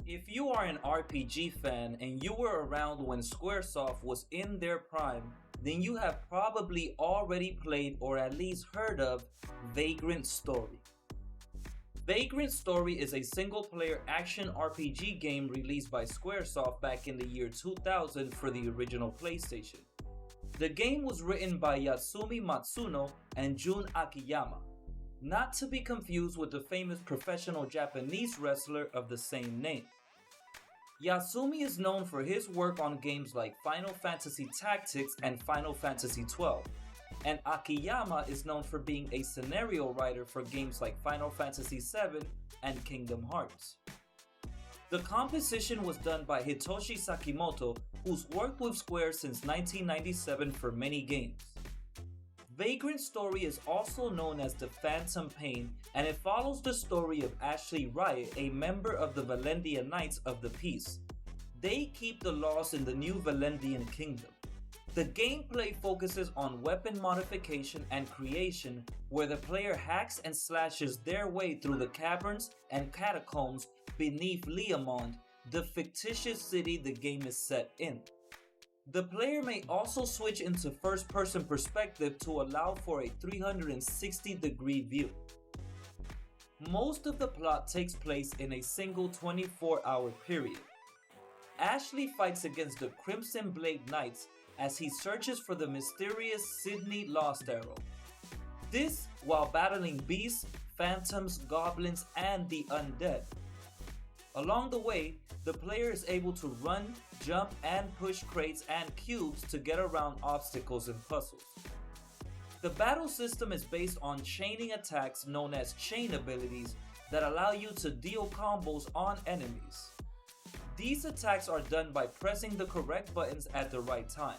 If you are an RPG fan and you were around when Squaresoft was in their prime, then you have probably already played or at least heard of Vagrant Story. Vagrant Story is a single player action RPG game released by Squaresoft back in the year 2000 for the original PlayStation. The game was written by Yatsumi Matsuno and Jun Akiyama, not to be confused with the famous professional Japanese wrestler of the same name. Yatsumi is known for his work on games like Final Fantasy Tactics and Final Fantasy XII, and Akiyama is known for being a scenario writer for games like Final Fantasy VII and Kingdom Hearts. The composition was done by Hitoshi Sakimoto, who's worked with Square since 1997 for many games. Vagrant Story is also known as The Phantom Pain, and it follows the story of Ashley Riot, a member of the Valendia Knights of the Peace. They keep the laws in the new Valendian kingdom. The gameplay focuses on weapon modification and creation, where the player hacks and slashes their way through the caverns and catacombs beneath Leomond, the fictitious city the game is set in. The player may also switch into first-person perspective to allow for a 360-degree view. Most of the plot takes place in a single 24-hour period. Ashley fights against the Crimson Blade Knights as he searches for the mysterious Sydney Lost Arrow. This while battling beasts, phantoms, goblins, and the undead. Along the way, the player is able to run, jump, and push crates and cubes to get around obstacles and puzzles. The battle system is based on chaining attacks known as chain abilities that allow you to deal combos on enemies. These attacks are done by pressing the correct buttons at the right time.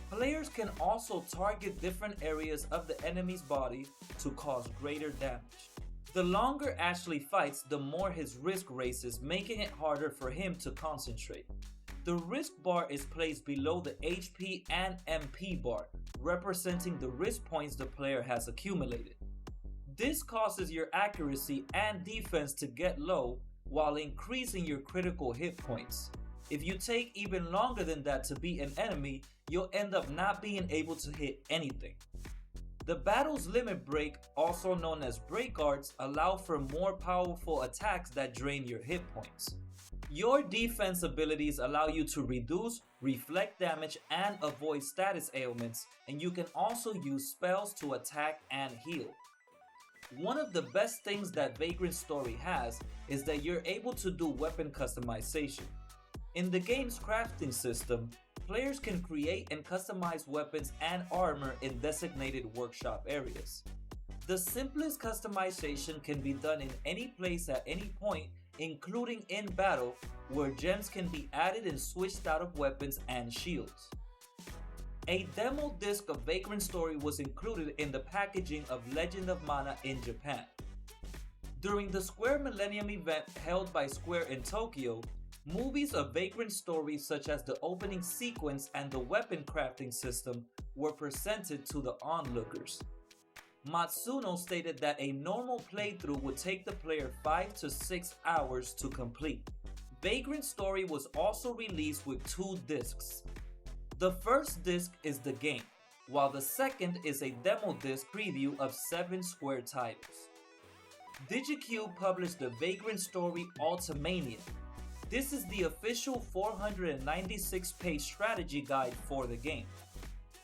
Players can also target different areas of the enemy's body to cause greater damage. The longer Ashley fights, the more his risk raises, making it harder for him to concentrate. The risk bar is placed below the HP and MP bar, representing the risk points the player has accumulated. This causes your accuracy and defense to get low while increasing your critical hit points. If you take even longer than that to beat an enemy, you'll end up not being able to hit anything. The battle's limit break, also known as break arts, allow for more powerful attacks that drain your hit points. Your defense abilities allow you to reduce, reflect damage, and avoid status ailments, and you can also use spells to attack and heal. One of the best things that Vagrant Story has is that you're able to do weapon customization. In the game's crafting system, players can create and customize weapons and armor in designated workshop areas. The simplest customization can be done in any place at any point, including in battle, where gems can be added and switched out of weapons and shields. A demo disc of Vagrant Story was included in the packaging of Legend of Mana in Japan. During the Square Millennium event held by Square in Tokyo, movies of Vagrant Story such as the opening sequence and the weapon crafting system were presented to the onlookers. Matsuno stated that a normal playthrough would take the player 5 to 6 hours to complete. Vagrant Story was also released with 2 discs. The first disc is the game, while the second is a demo disc preview of 7 Square titles. DigiCube published the Vagrant Story Ultimania. This is the official 496-page strategy guide for the game.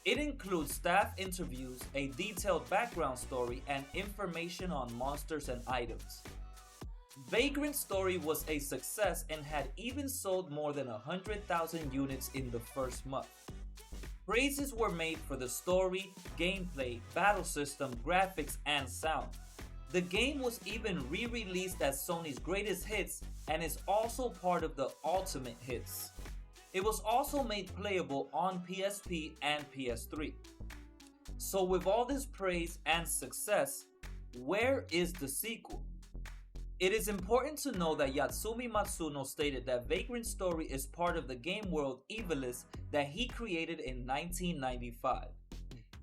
It includes staff interviews, a detailed background story, and information on monsters and items. Vagrant Story was a success and had even sold more than 100,000 units in the first month. Praises were made for the story, gameplay, battle system, graphics, and sound. The game was even re-released as Sony's Greatest Hits and is also part of the Ultimate Hits. It was also made playable on PSP and PS3. So with all this praise and success, where is the sequel? It is important to know that Yatsumi Matsuno stated that Vagrant Story is part of the game world Ivalice that he created in 1995.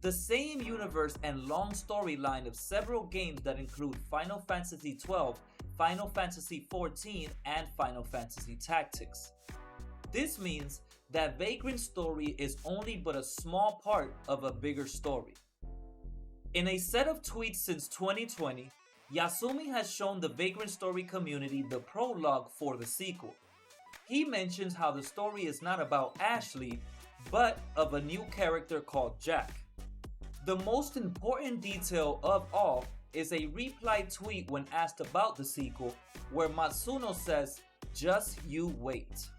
The same universe and long storyline of several games that include Final Fantasy XII Final Fantasy XIV and Final Fantasy Tactics. This means that Vagrant Story is only but a small part of a bigger story. In a set of tweets since 2020, Yasumi has shown the Vagrant Story community the prologue for the sequel. He mentions how the story is not about Ashley, but of a new character called Jack. The most important detail of all is a reply tweet when asked about the sequel, where Matsuno says, "Just you wait."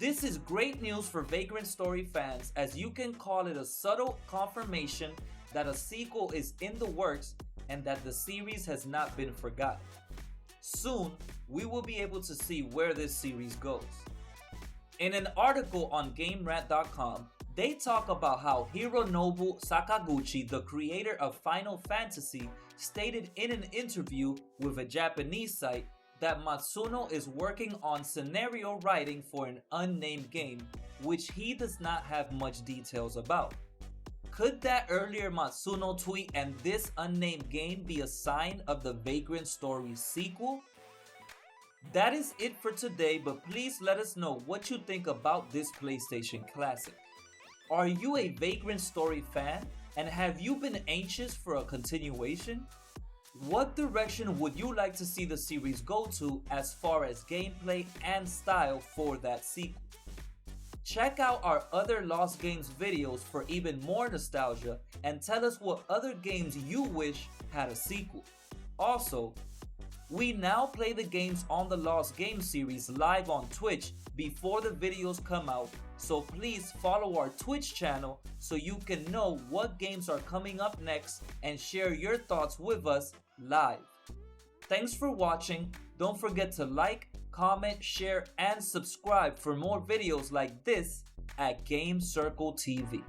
This is great news for Vagrant Story fans, as you can call it a subtle confirmation that a sequel is in the works and that the series has not been forgotten. Soon, we will be able to see where this series goes. In an article on GameRant.com, they talk about how Hironobu Sakaguchi, the creator of Final Fantasy, stated in an interview with a Japanese site that Matsuno is working on scenario writing for an unnamed game, which he does not have much details about. Could that earlier Matsuno tweet and this unnamed game be a sign of the Vagrant Story sequel? That is it for today, but please let us know what you think about this PlayStation Classic. Are you a Vagrant Story fan, and have you been anxious for a continuation? What direction would you like to see the series go to as far as gameplay and style for that sequel? Check out our other Lost Games videos for even more nostalgia, and tell us what other games you wish had a sequel. Also, we now play the games on the Lost Games series live on Twitch before the videos come out, so please follow our Twitch channel so you can know what games are coming up next and share your thoughts with us live. Thanks for watching. Don't forget to like, comment, share, and subscribe for more videos like this at Game Circle TV.